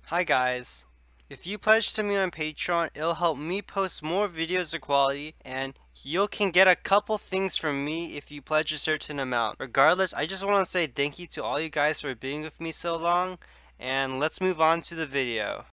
Hi guys. If you pledge to me on Patreon, it'll help me post more videos of quality, and you can get a couple things from me if you pledge a certain amount. Regardless, I just want to say thank you to all you guys for being with me so long, and let's move on to the video.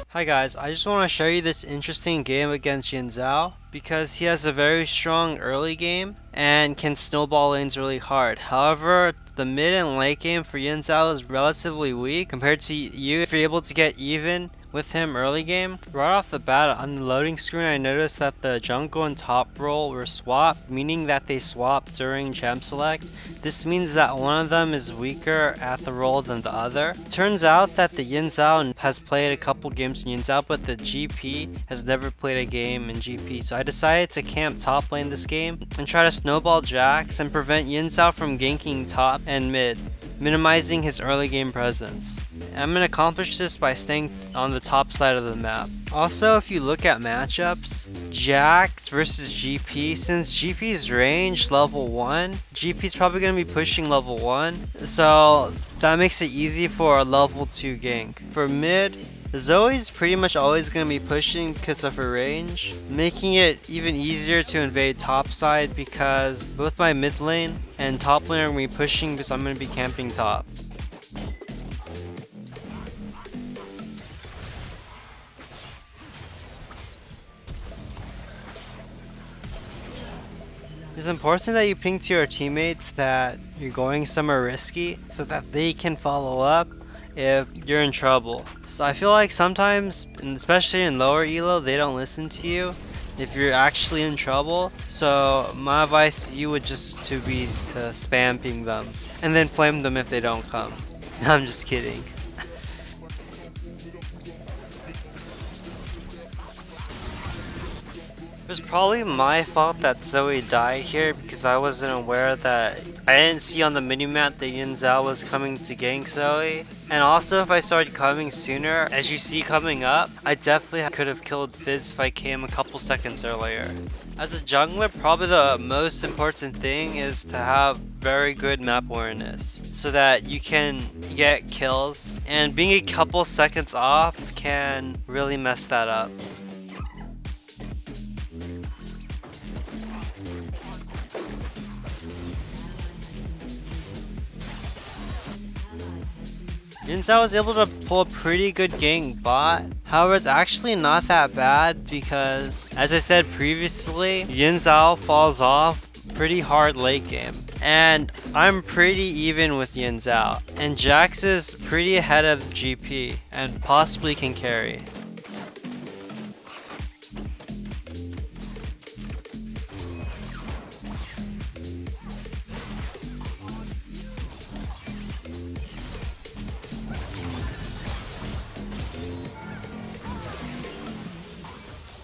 Hi guys, I just want to show you this interesting game against Xin Zhao because he has a very strong early game and can snowball lanes really hard. However, the mid and late game for Xin Zhao is relatively weak compared to you if you're able to get even with him early game. Right off the bat on the loading screen, I noticed that the jungle and top role were swapped, meaning that they swapped during champ select. This means that one of them is weaker at the role than the other. Turns out that the Xin Zhao has played a couple games in Xin Zhao, but the GP has never played a game in GP. So I decided to camp top lane this game and try to snowball Jax and prevent Xin Zhao from ganking top and mid, minimizing his early game presence. I'm going to accomplish this by staying on the top side of the map. Also, if you look at matchups, Jax versus GP, since GP's range level 1, GP's probably going to be pushing level 1, so that makes it easy for a level 2 gank. For mid, Zoe's pretty much always going to be pushing because of her range, making it even easier to invade top side because both my mid lane and top lane are going to be pushing because I'm going to be camping top. It's important that you ping to your teammates that you're going somewhere risky so that they can follow up if you're in trouble. So I feel like sometimes, and especially in lower elo, they don't listen to you if you're actually in trouble. So my advice to you would just be to spam ping them and then flame them if they don't come. I'm just kidding. It was probably my fault that Zoe died here because I wasn't aware that I didn't see on the minimap that Xin Zhao was coming to gank Zoe. And also if I started coming sooner, as you see coming up, I definitely could have killed Fizz if I came a couple seconds earlier. As a jungler, probably the most important thing is to have very good map awareness so that you can get kills, and being a couple seconds off can really mess that up. Xin Zhao was able to pull a pretty good gank bot. However, it's actually not that bad because, as I said previously, Xin Zhao falls off pretty hard late game. And I'm pretty even with Xin Zhao. And Jax is pretty ahead of GP and possibly can carry.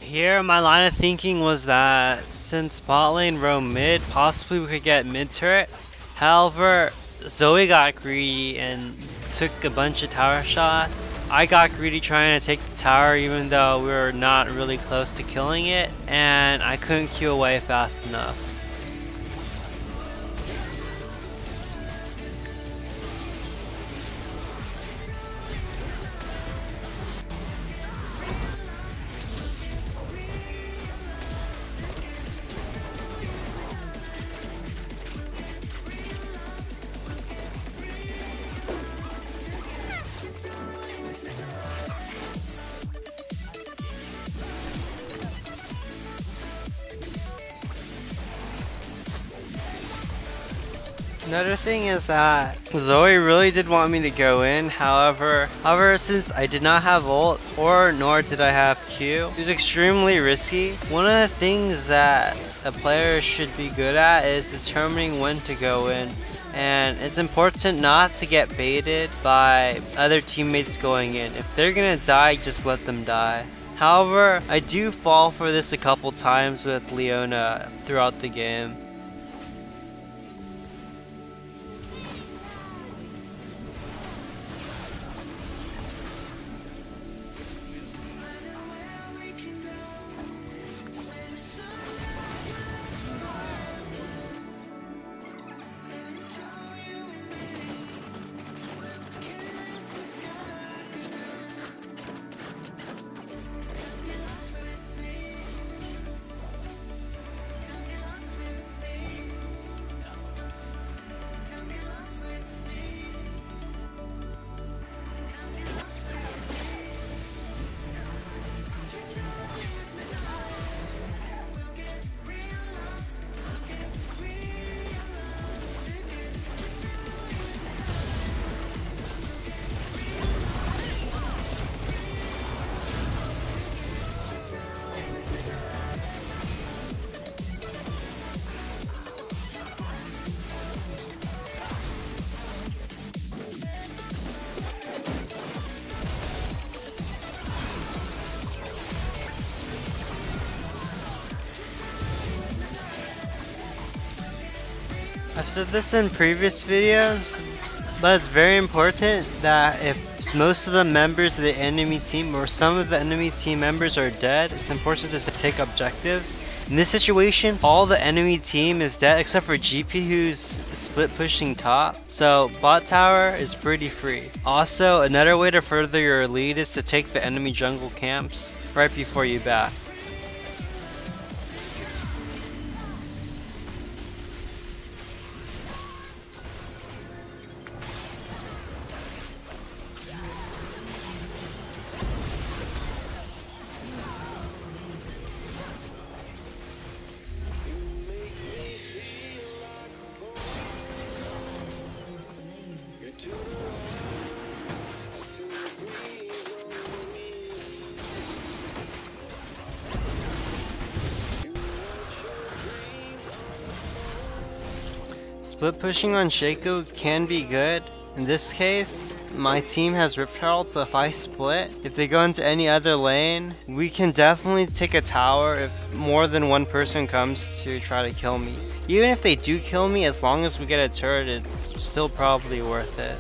Here, my line of thinking was that since bot lane roam mid, possibly we could get mid turret. However, Zoe got greedy and took a bunch of tower shots. I got greedy trying to take the tower even though we were not really close to killing it, and I couldn't Q away fast enough. Another thing is that Zoe really did want me to go in, however, since I did not have ult nor did I have Q, it was extremely risky. One of the things that a player should be good at is determining when to go in, and it's important not to get baited by other teammates going in. If they're gonna die, just let them die. However, I do fall for this a couple times with Leona throughout the game. I've said this in previous videos, but it's very important that if most of the members of the enemy team or some of the enemy team members are dead, it's important just to take objectives. In this situation, all the enemy team is dead except for GP, who's split pushing top. So bot tower is pretty free. Also, another way to further your lead is to take the enemy jungle camps right before you back. Split pushing on Shaco can be good. In this case, my team has Rift Herald, so if I split, if they go into any other lane, we can definitely take a tower if more than one person comes to try to kill me. Even if they do kill me, as long as we get a turret, it's still probably worth it.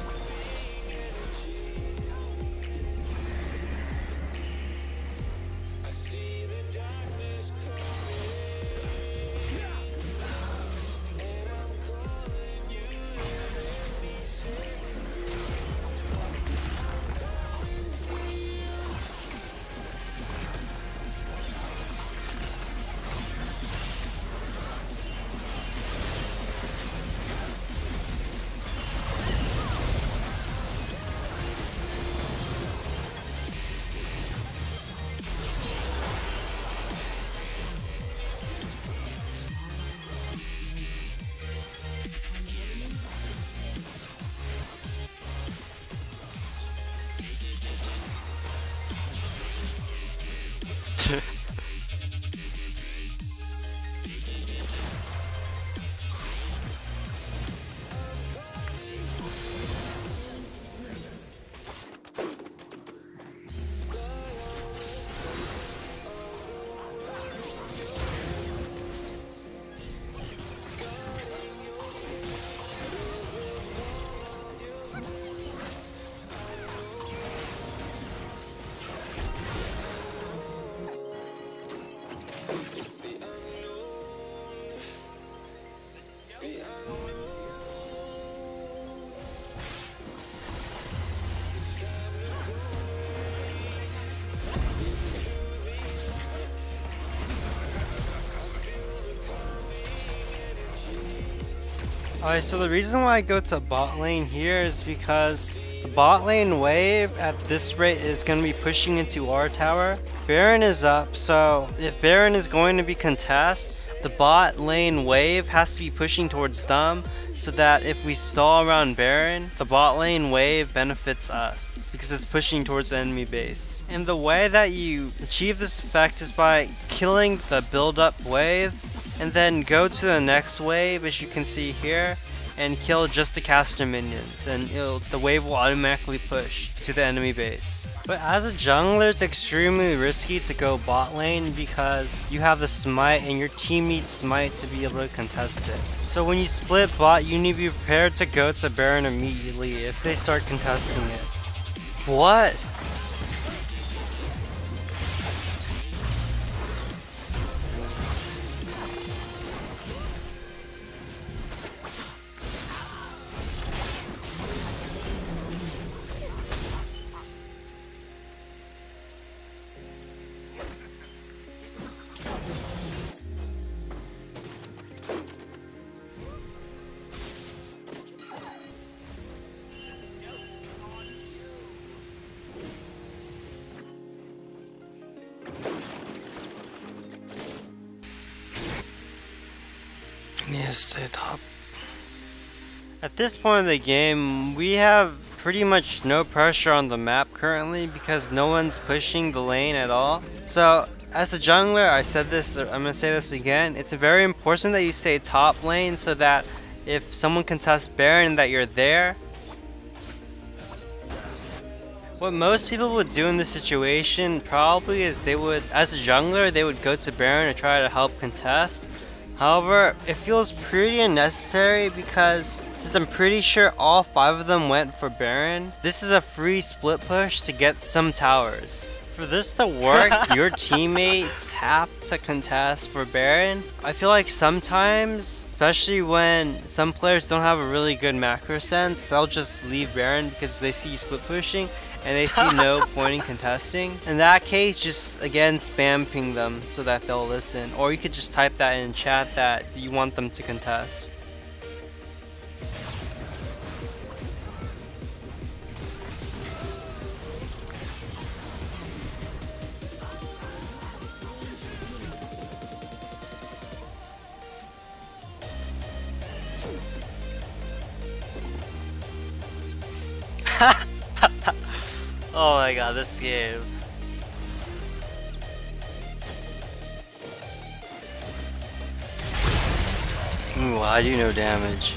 Alright, so the reason why I go to bot lane here is because the bot lane wave at this rate is going to be pushing into our tower. Baron is up, so if Baron is going to be contest, the bot lane wave has to be pushing towards them, so that if we stall around Baron, the bot lane wave benefits us because it's pushing towards the enemy base. And the way that you achieve this effect is by killing the build up wave and then go to the next wave, as you can see here, and kill just the caster minions, and the wave will automatically push to the enemy base. But as a jungler, it's extremely risky to go bot lane because you have the smite and your team needs smite to be able to contest it. So when you split bot, you need to be prepared to go to Baron immediately if they start contesting it. What? Yeah, stay top. At this point in the game, we have pretty much no pressure on the map currently because no one's pushing the lane at all. So as a jungler, I said this, I'm going to say this again, it's very important that you stay top lane so that if someone contests Baron that you're there. What most people would do in this situation probably is they would, as a jungler, they would go to Baron and try to help contest. However, it feels pretty unnecessary because since I'm pretty sure all 5 of them went for Baron, this is a free split push to get some towers. For this to work, your teammates have to contest for Baron. I feel like sometimes, especially when some players don't have a really good macro sense, they'll just leave Baron because they see you split pushing and they see no point in contesting. In that case, just again spam ping them so that they'll listen. Or you could just type that in chat that you want them to contest. Oh my god, this game. Ooh, I do no damage.